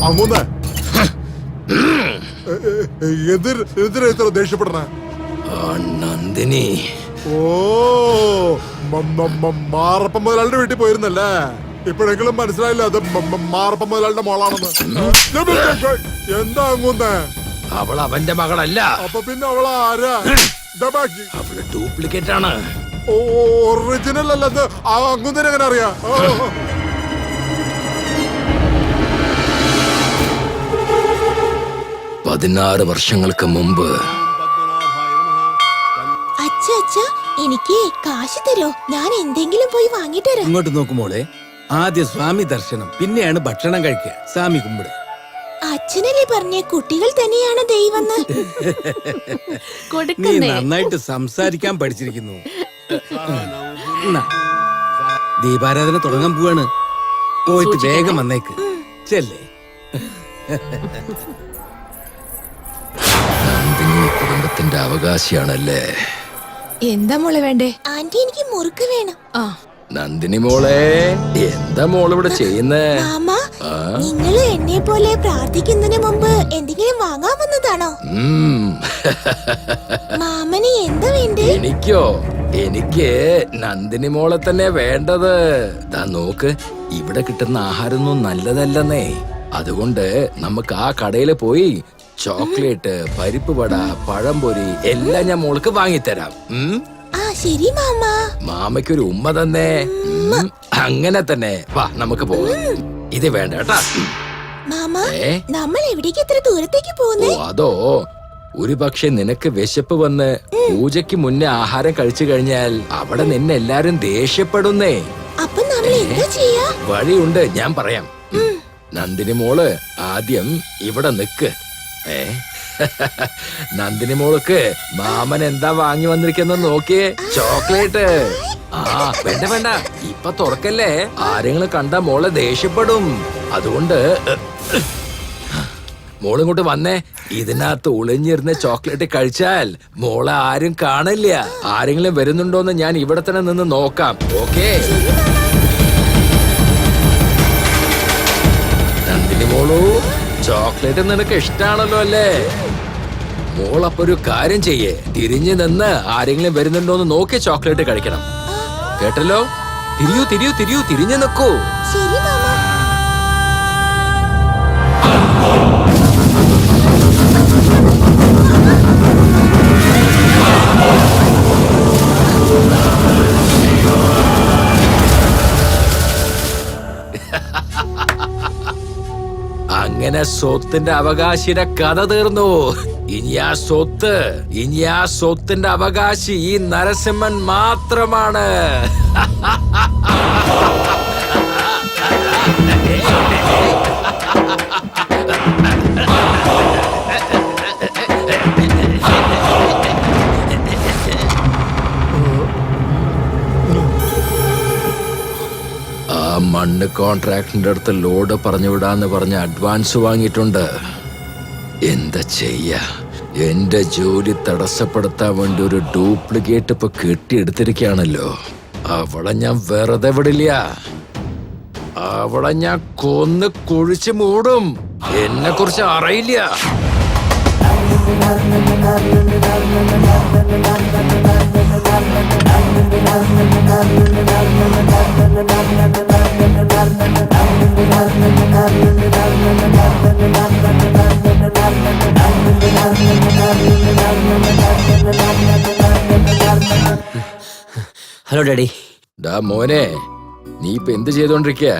അങ്ങോന്ന് എതിരെ ഇത്ര ദേഷ്യപ്പെടണ നന്ദിനി. ഓ മാറപ്പ മുതലാളിയുടെ വീട്ടിൽ പോയിരുന്നല്ലേ? ഇപ്പോഴെങ്കിലും മനസ്സിലായില്ല അത് മാറപ്പ മുതലാളിയുടെ മോളാണെന്ന്. എന്താ അങ്ങോന്ന്? അവൾ അവന്റെ മകളല്ല. അപ്പൊ പിന്നെ അവള് ആരാ? അവള് ഡ്യൂപ്ലിക്കേറ്റ് ആണ്. ഒറിജിനൽ അല്ലത്. അങ്ങോന്നിനെ എങ്ങനെ അറിയാ? 16 വർഷങ്ങൾക്ക് മുമ്പ്. എനിക്ക് കാശ് തരോ? ഞാൻ എന്തെങ്കിലും പോയി വാങ്ങിട്ട് വരാം. ഇങ്ങോട്ട് നോക്കുമോളെ, ആദ്യം സ്വാമി ദർശനം, പിന്നെയാണ് ഭക്ഷണം കഴിക്കുക. സ്വാമി കുമ്പിട്. അച്ഛനല്ലേ പറഞ്ഞേ കുട്ടികൾ തന്നെയാണ് ദൈവം. നീ നന്നായിട്ട് സംസാരിക്കാൻ പഠിച്ചിരിക്കുന്നു. ദീപാരാധന തുടങ്ങാൻ പോവാണ്. പോയിട്ട് വേഗം വന്നേക്ക്. ചെല്ലേ. നന്ദിനി കുടുംബത്തിന്റെ അവകാശിയാണല്ലേ? എന്താ മോളെ വേണ്ടേ? ആന്റി എനിക്ക് മുറുക്ക് വേണം. നന്ദിനി മോളെ, എന്താ മോള് ഇവിടെ ചെയ്യുന്നേ? മാമ, നിങ്ങള് എന്നെ പോലെ പ്രാർത്ഥിക്കുന്നതിന് മുമ്പ് എന്തെങ്കിലും വാങ്ങാൻ വന്നതാണോ? മാമന് എന്താ വേണ്ടേ? എനിക്കോ? എനിക്ക് നന്ദിനി മോളെ തന്നെ വേണ്ടത്. ദാ നോക്ക്, ഇവിടെ കിട്ടുന്ന ആഹാരമൊന്നും നല്ലതല്ലെന്നേ. അതുകൊണ്ട് നമുക്ക് ആ കടയിൽ പോയി ചോക്ലേറ്റ്, പരിപ്പ് വട, പഴംപൊരി എല്ലാം ഞാൻ മോൾക്ക് വാങ്ങിത്തരാം. ശരി മാമ. മാമയ്ക്കൊരു ഉമ്മ തന്നെ. അങ്ങനെ തന്നെ. വാ നമുക്ക് പോകാം. ഇത് വേണ്ട കേട്ടാ. മാമ, നമ്മൾ എവിടേക്ക് ഇത്ര ദൂരത്തേക്ക് പോകുന്നേ? അതോ, ഒരു പക്ഷെ നിനക്ക് വിശപ്പ് വന്ന് പൂജയ്ക്ക് മുന്നേ ആഹാരം കഴിച്ചു കഴിഞ്ഞാൽ അവിടെ നിന്നെ എല്ലാരും ദേഷ്യപ്പെടുന്നേ. അപ്പൊ നമ്മൾ എന്താ ചെയ്യാ? വഴിയുണ്ട്, ഞാൻ പറയാം. നന്ദിനി മോള് ആദ്യം ഇവിടെ നിക്ക്. നന്ദിനി മോൾക്ക് മാമൻ എന്താ വാങ്ങി വന്നിരിക്കുന്ന നോക്കിയേ. ചോക്ലേറ്റ്. വേണ്ട വേണ്ട, ഇപ്പൊ തുറക്കല്ലേ. ആരെങ്കിലും കണ്ടാ മോളെ ദേഷ്യപ്പെടും. അതുകൊണ്ട് മോളിങ്ങോട്ട് വന്നേ. ഇതിനകത്ത് ഒളിഞ്ഞിരുന്ന ചോക്ലേറ്റ് കഴിച്ചാൽ മോളെ ആരും കാണില്ല. ആരെങ്കിലും വരുന്നുണ്ടോന്ന് ഞാൻ ഇവിടെ തന്നെ നിന്ന് നോക്കാം. ഓക്കേ? നന്ദിനി മോളു, ചോക്ലേറ്റ് നിനക്ക് ഇഷ്ടാണല്ലോ അല്ലേ? മോളപ്പൊ ഒരു കാര്യം ചെയ്യേ, തിരിഞ്ഞു നിന്ന് ആരെങ്കിലും വരുന്നുണ്ടോന്ന് നോക്കി ചോക്ലേറ്റ് കഴിക്കണം. കേട്ടല്ലോ? തിരിയൂ തിരിയൂ തിരിയൂ, തിരിഞ്ഞു നിൽക്കൂ. ശരി മാമ. അങ്ങനെ സ്വത്തിന്റെ അവകാശിയുടെ കഥ തീർന്നു. ഇനി ആ സ്വത്തിന്റെ അവകാശി ഈ നരസിംഹൻ മാത്രമാണ്. മണ്ണ് കോൺട്രാക്ടിന്റെ അടുത്ത് ലോഡ് പറഞ്ഞു വിടാന്ന് പറഞ്ഞ് അഡ്വാൻസ് വാങ്ങിയിട്ടുണ്ട്. എന്താ ചെയ്യാ? എന്റെ ജോലി തടസ്സപ്പെടുത്താൻ വേണ്ടി ഒരു ഡ്യൂപ്ലിക്കേറ്റ് ഇപ്പൊ കെട്ടിയെടുത്തിരിക്കുകയാണല്ലോ. അവളെ ഞാൻ വെറുതെ വിടില്ല. അവളെ ഞാൻ കൊന്ന് കുഴിച്ചു മൂടും. എന്നെ കുറിച്ച് അറിയില്ല. Hello daddy. ഡാ മോനെ, നീ ഇപ്പൊ എന്ത് ചെയ്തോണ്ടിരിക്കുക?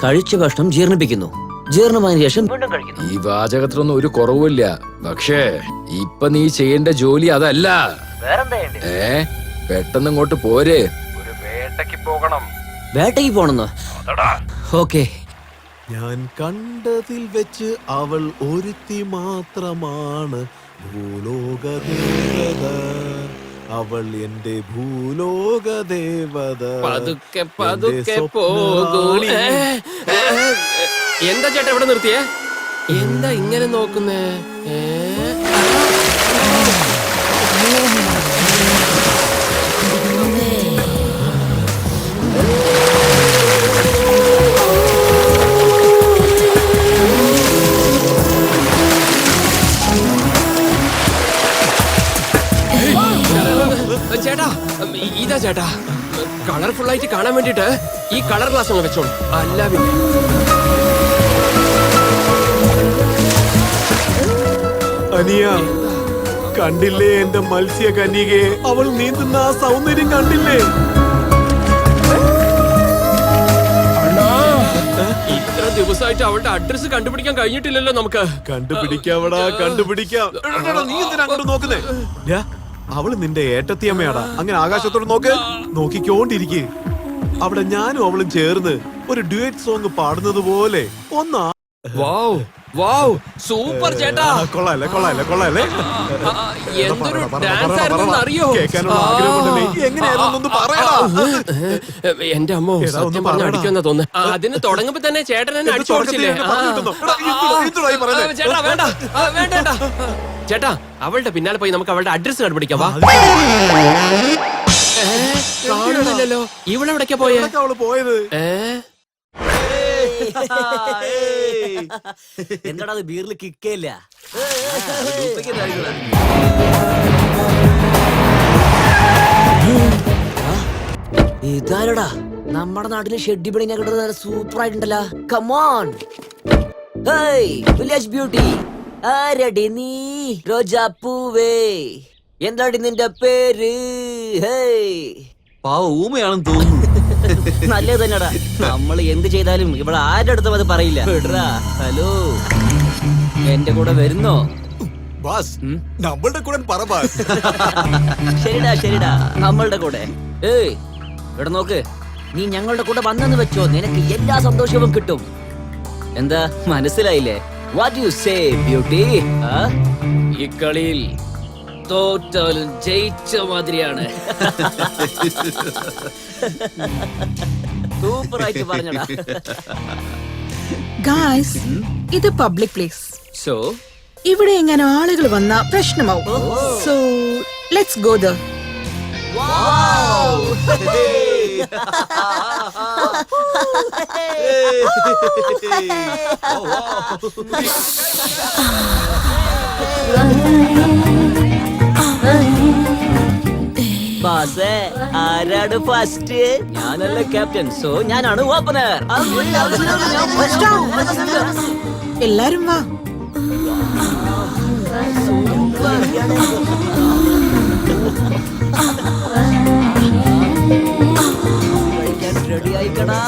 കഴിച്ച ഭക്ഷണം ജീർണിപ്പിക്കുന്നു. ജീർണമായതിനു ശേഷം വീണ്ടും കഴിക്കുന്നു. ഈ വാചകത്തിനൊന്നും ഒരു കുറവുമില്ല. പക്ഷേ ഇപ്പൊ നീ ചെയ്യേണ്ട ജോലി അതല്ല. പെട്ടെന്ന് ഇങ്ങോട്ട് പോര്. ഒരു വേട്ടയ്ക്ക് പോകണം. വേട്ടയ്ക്ക് പോണെന്നോ? ഓക്കെ. ഞാൻ കണ്ടതിൽ വെച്ച് അവൾ ഒരുത്തി മാത്രമാണ് ഭൂലോകദേവത. അവൾ എന്റെ ഭൂലോകദേവത. പതുക്കെ പതുക്കെ പോകൂ. എന്താ ചേട്ടാ ഇവിടെ നിർത്തിയേ? എന്താ ഇങ്ങനെ നോക്കുന്നേ? ചേട്ടാ. കളർഫുൾ ആയിട്ട് കാണാൻ വേണ്ടിട്ട് ഈ കളർ ഗ്ലാസ് അങ്ങ് വെച്ചോളൂ. അല്ല പിന്നെ അനിയ, കണ്ടില്ലേ എന്റെ മത്സ്യ കന്യകയെ? അവൾ നീന്തുന്ന ആ സൗന്ദര്യം കണ്ടില്ലേ? ഇത്ര ദിവസമായിട്ട് അവളുടെ അഡ്രസ് കണ്ടുപിടിക്കാൻ കഴിഞ്ഞിട്ടില്ലല്ലോ നമുക്ക്. കണ്ടുപിടിക്കാവടാ, കണ്ടുപിടിക്കാം. നീ എന്തിനാ അങ്ങോട്ട് നോക്കുന്നേ? യാ, അവള് നിന്റെ ഏട്ടത്തിയമ്മയാടാ. അങ്ങനെ ആകാശത്തോട് നോക്ക്, നോക്കിക്കോണ്ടിരിക്കേ. അവിടെ ഞാനും അവളും ചേർന്ന് ഒരു ഡ്യുവറ്റ് സോങ് പാടുന്നത് പോലെ ഒന്നാ. വാവ് വാവ്, സൂപ്പർ ചേട്ടാ. കൊള്ളാല്ലേ, കൊള്ളാല്ലേ, കൊള്ളാല്ലേ? എന്തൊരു ഡാൻസ് ആയിരുന്നു അറിയോ? കേൾക്കാനുള്ള ആഗ്രഹമുണ്ടല്ലേ? എങ്ങനെയായിരുന്നു പറയടാ. എന്റെ അമ്മോ, സത്യം പറഞ്ഞ അടിക്കുമെന്നാ തോന്നുന്നു. അതിന് തുടങ്ങുമ്പോ തന്നെ ചേട്ടൻ എന്നെ അടിച്ചു ഓടിച്ചില്ലേ? ചേട്ടാ വേണ്ട, വേണ്ട. ചേട്ടാ, അവളുടെ പിന്നാലെ പോയി നമുക്ക് അവളുടെ അഡ്രസ് കണ്ടുപിടിക്കാം. വാ. കാണുന്നില്ലല്ലോ. ഇവളെവിടേക്കാ പോയേ? അവള് പോയത് എന്താടാ അത് ബീറിൽ കിക്കയില്ല? ഇതാരടാ നമ്മുടെ നാട്ടില് ഷെഡ്ഡി പണിനെ കിട്ടുന്നത്? സൂപ്പർ ആയിട്ടുണ്ടല്ലോ. Come on village beauty. ആരടി നീ? റോജാപ്പൂവേ, എന്താടി നിന്റെ പേര്? പാവ ഊമയാണെന്ന് തോന്നുന്നു. നല്ലത് തന്നെടാ. നമ്മൾ എന്ത് ചെയ്താലും ഇവിടെ ആരുടെ അടുത്തും അത് പറയില്ല. വിടറാ. ഹലോ, എന്റെ കൂടെ വരുന്നോ? നമ്മളുടെ കൂടെ പറ. ശരിടാ ശരിടാ, നമ്മളുടെ കൂടെ. ഏയ് ഇവിടെ നോക്ക്, നീ ഞങ്ങളുടെ കൂടെ വന്നെന്ന് വെച്ചോ, നിനക്ക് എല്ലാ സന്തോഷവും കിട്ടും. എന്താ മനസ്സിലായില്ലേ? What you say beauty? ഈ കളിയിൽ തോറ്റാലും ജയിച്ച മാതിരിയാണ്. സൂപ്പറായിട്ട് പറഞ്ഞടാ. ഗായ്സ്, ഇത് പബ്ലിക് പ്ലേസ്. സോ ഇവിടെ എങ്ങനെ ആളുകൾ വന്ന പ്രശ്നമാവും. So let's go there. ബാസേ, ആരാണ് ഫസ്റ്റ്? ഞാനല്ല ക്യാപ്റ്റൻ, സോ ഞാനാണ് ഓപ്പണർ. എല്ലാരും വാ. റെഡി ആയിക്കടാ.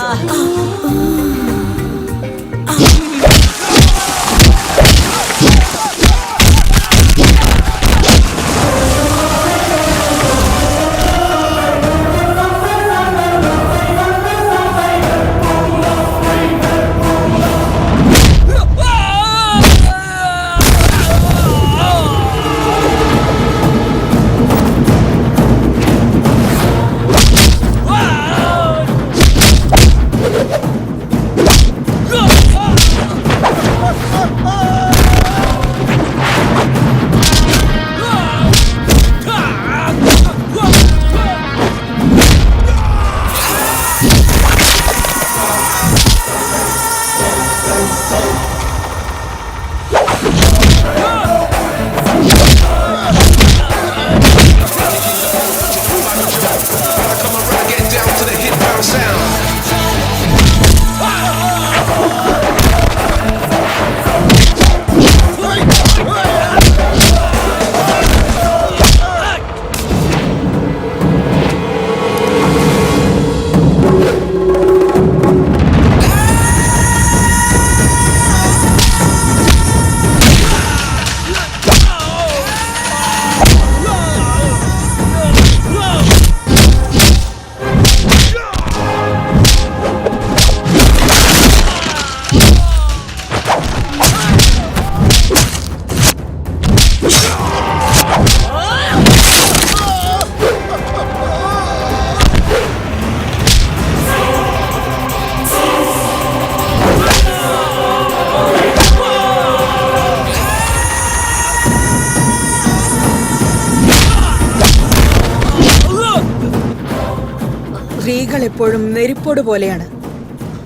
സ്ത്രീകൾ എപ്പോഴും നെരിപ്പോട് പോലെയാണ്.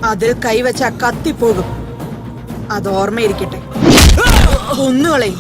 അതിൽ കൈവച്ച കത്തിപ്പോകും. അത് ഓർമ്മയിരിക്കട്ടെ. ഒന്നുകളെ